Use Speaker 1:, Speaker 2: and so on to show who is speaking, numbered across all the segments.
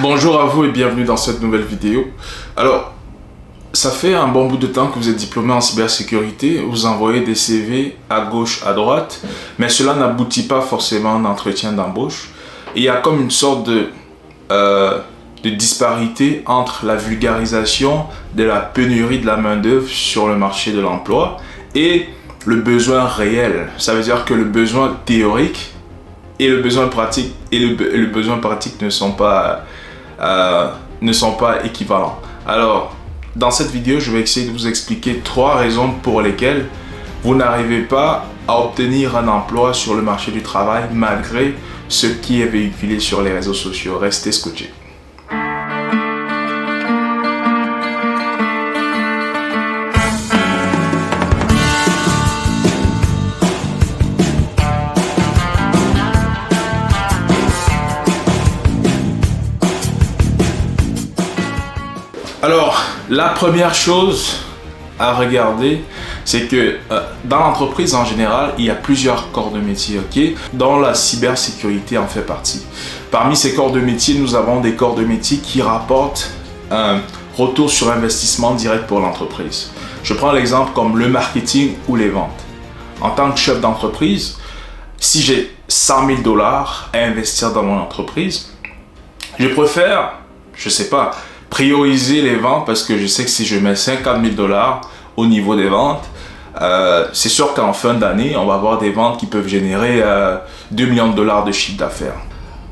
Speaker 1: Bonjour à vous et bienvenue dans cette nouvelle vidéo. Alors, ça fait un bon bout de temps que vous êtes diplômé en cybersécurité, vous envoyez des CV à gauche, à droite, mais cela n'aboutit pas forcément à un entretien d'embauche. Il y a comme une sorte de disparité entre la vulgarisation de la pénurie de la main-d'œuvre sur le marché de l'emploi et le besoin réel. Ça veut dire que le besoin théorique et le besoin pratique ne sont pas équivalents. Alors, dans cette vidéo, je vais essayer de vous expliquer 3 raisons pour lesquelles vous n'arrivez pas à obtenir un emploi sur le marché du travail malgré ce qui est véhiculé sur les réseaux sociaux. Restez scotchés. Alors, la première chose à regarder, c'est que dans l'entreprise en général, il y a plusieurs corps de métier, dont la cybersécurité en fait partie. Parmi ces corps de métier, nous avons des corps de métier qui rapportent un retour sur investissement direct pour l'entreprise. Je prends l'exemple comme le marketing ou les ventes. En tant que chef d'entreprise, si j'ai 100 000 $ à investir dans mon entreprise, je préfère, prioriser les ventes parce que je sais que si je mets 50 000 $ au niveau des ventes, c'est sûr qu'en fin d'année, on va avoir des ventes qui peuvent générer 2 millions de $ de chiffre d'affaires.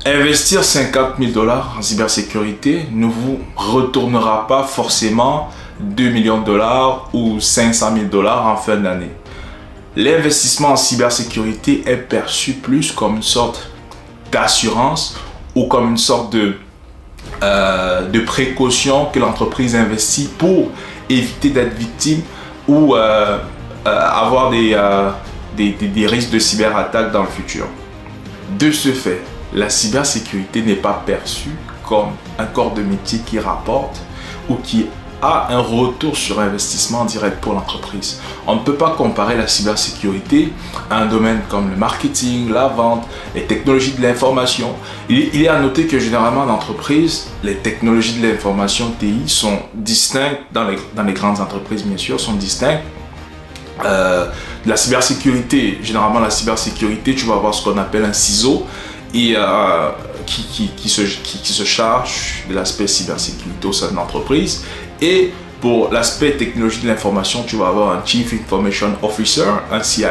Speaker 1: Investir 50 000 $ en cybersécurité ne vous retournera pas forcément 2 millions de $ ou 500 000 $ en fin d'année. L'investissement en cybersécurité est perçu plus comme une sorte d'assurance ou comme une sorte de précaution que l'entreprise investit pour éviter d'être victime ou avoir des risques de cyberattaque dans le futur. De ce fait, la cybersécurité n'est pas perçue comme un corps de métier qui rapporte ou qui a un retour sur investissement direct pour l'entreprise. On ne peut pas comparer la cybersécurité à un domaine comme le marketing, la vente, les technologies de l'information. Il est à noter que généralement en entreprise, les technologies de l'information TI sont distinctes, dans les grandes entreprises bien sûr, sont distinctes. La cybersécurité, généralement la cybersécurité, tu vas avoir ce qu'on appelle un CISO et qui se charge de l'aspect cybersécurité au sein de l'entreprise. Et pour l'aspect technologie de l'information, tu vas avoir un Chief Information Officer, un CIO.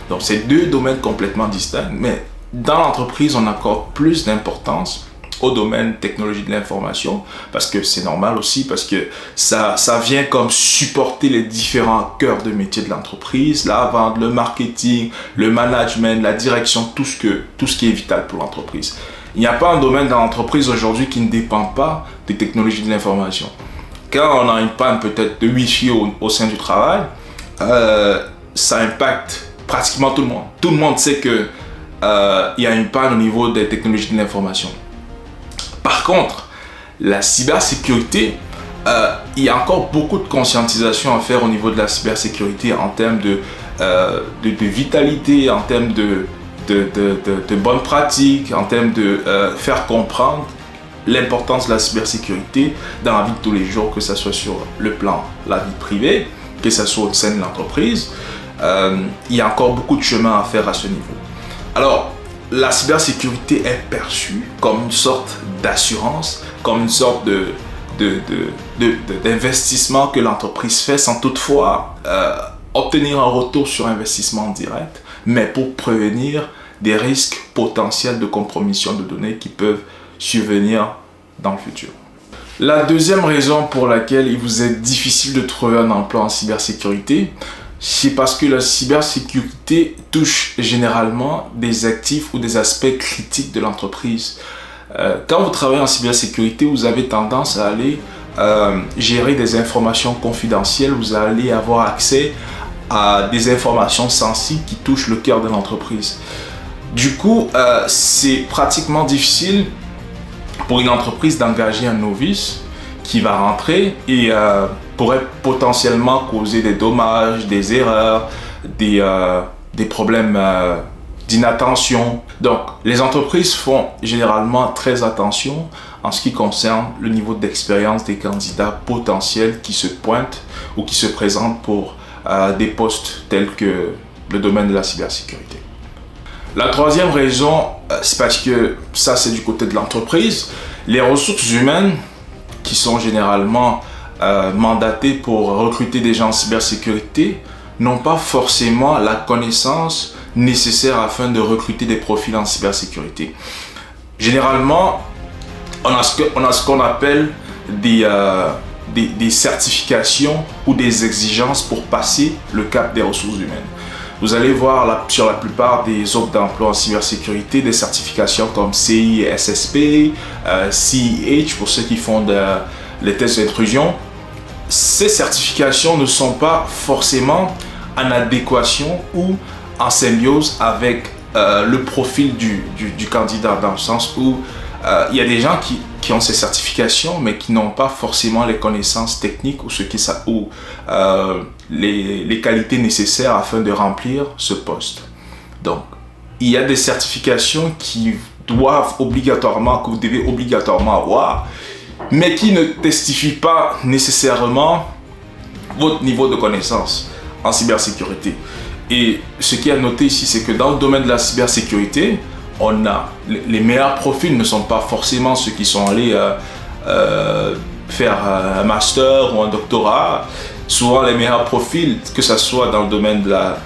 Speaker 1: Donc, c'est 2 domaines complètement distincts, mais dans l'entreprise, on accorde plus d'importance au domaine technologie de l'information parce que c'est normal aussi, parce que ça vient comme supporter les différents cœurs de métier de l'entreprise, la vente, le marketing, le management, la direction, tout ce qui est vital pour l'entreprise. Il n'y a pas un domaine dans l'entreprise aujourd'hui qui ne dépend pas des technologies de l'information. Quand on a une panne peut-être de Wi-Fi au sein du travail, ça impacte pratiquement tout le monde. Tout le monde sait que il y a une panne au niveau des technologies de l'information. Par contre, la cybersécurité, il y a encore beaucoup de conscientisation à faire au niveau de la cybersécurité en termes de vitalité, en termes de bonnes pratiques, en termes de faire comprendre l'importance de la cybersécurité dans la vie de tous les jours, que ce soit sur le plan de la vie privée, que ce soit au sein de l'entreprise. Il y a encore beaucoup de chemin à faire à ce niveau. Alors, la cybersécurité est perçue comme une sorte d'assurance, comme une sorte d'investissement que l'entreprise fait sans toutefois obtenir un retour sur investissement direct, mais pour prévenir des risques potentiels de compromission de données qui peuvent survenir dans le futur. La deuxième raison pour laquelle il vous est difficile de trouver un emploi en cybersécurité, c'est parce que la cybersécurité touche généralement des actifs ou des aspects critiques de l'entreprise. Quand vous travaillez en cybersécurité, vous avez tendance à aller gérer des informations confidentielles, vous allez avoir accès à des informations sensibles qui touchent le cœur de l'entreprise. Du coup, c'est pratiquement difficile pour une entreprise d'engager un novice qui va rentrer et pourrait potentiellement causer des dommages, des erreurs, des problèmes d'inattention. Donc, les entreprises font généralement très attention en ce qui concerne le niveau d'expérience des candidats potentiels qui se pointent ou qui se présentent pour des postes tels que le domaine de la cybersécurité. La troisième raison, c'est parce que ça, c'est du côté de l'entreprise. Les ressources humaines qui sont généralement mandatées pour recruter des gens en cybersécurité n'ont pas forcément la connaissance nécessaire afin de recruter des profils en cybersécurité. Généralement, on a ce qu'on appelle des certifications ou des exigences pour passer le cap des ressources humaines. Vous allez voir sur la plupart des offres d'emploi en cybersécurité des certifications comme CISSP, CEH pour ceux qui font les tests d'intrusion. Ces certifications ne sont pas forcément en adéquation ou en symbiose avec le profil du candidat, dans le sens où il y a des gens qui ont ces certifications mais qui n'ont pas forcément les connaissances techniques ou les qualités nécessaires afin de remplir ce poste. Donc, il y a des certifications que vous devez obligatoirement avoir, mais qui ne testifient pas nécessairement votre niveau de connaissance en cybersécurité. Et ce qui est à noter ici, c'est que dans le domaine de la cybersécurité, les meilleurs profils ne sont pas forcément ceux qui sont allés faire un master ou un doctorat. Souvent, les meilleurs profils, que ce soit dans le domaine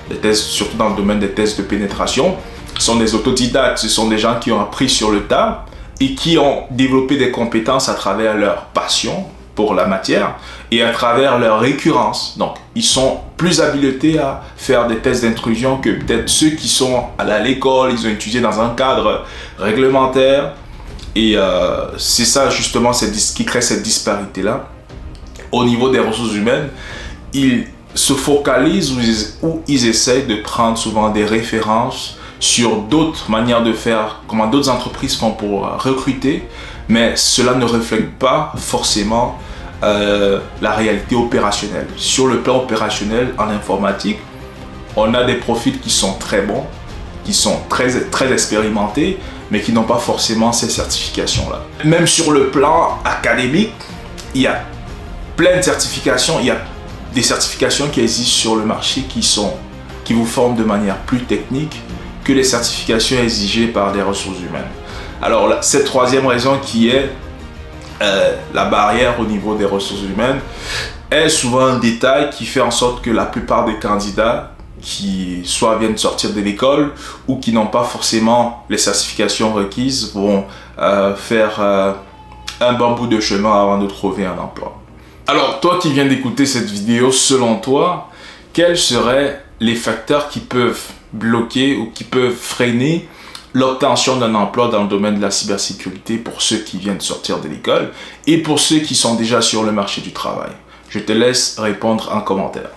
Speaker 1: des tests, surtout dans le domaine des tests de pénétration, sont des autodidactes. Ce sont des gens qui ont appris sur le tas et qui ont développé des compétences à travers leur passion pour la matière et à travers leur récurrence. Donc, ils sont plus habilités à faire des tests d'intrusion que peut-être ceux qui sont allés à l'école, ils ont étudié dans un cadre réglementaire. Et c'est ça justement qui crée cette disparité-là. Au niveau des ressources humaines, ils se focalisent ou ils essayent de prendre souvent des références sur d'autres manières de faire, comment d'autres entreprises font pour recruter, mais cela ne reflète pas forcément la réalité opérationnelle. Sur le plan opérationnel en informatique, on a des profils qui sont très bons, qui sont très expérimentés, mais qui n'ont pas forcément ces certifications-là. Même sur le plan académique, il y a plein de certifications, il y a des certifications qui existent sur le marché qui vous forment de manière plus technique que les certifications exigées par des ressources humaines. Alors, cette troisième raison qui est la barrière au niveau des ressources humaines est souvent un détail qui fait en sorte que la plupart des candidats qui soit viennent sortir de l'école ou qui n'ont pas forcément les certifications requises vont faire un bon bout de chemin avant de trouver un emploi. Alors, toi qui viens d'écouter cette vidéo, selon toi, quels seraient les facteurs qui peuvent bloquer ou qui peuvent freiner l'obtention d'un emploi dans le domaine de la cybersécurité pour ceux qui viennent sortir de l'école et pour ceux qui sont déjà sur le marché du travail? Je te laisse répondre en commentaire.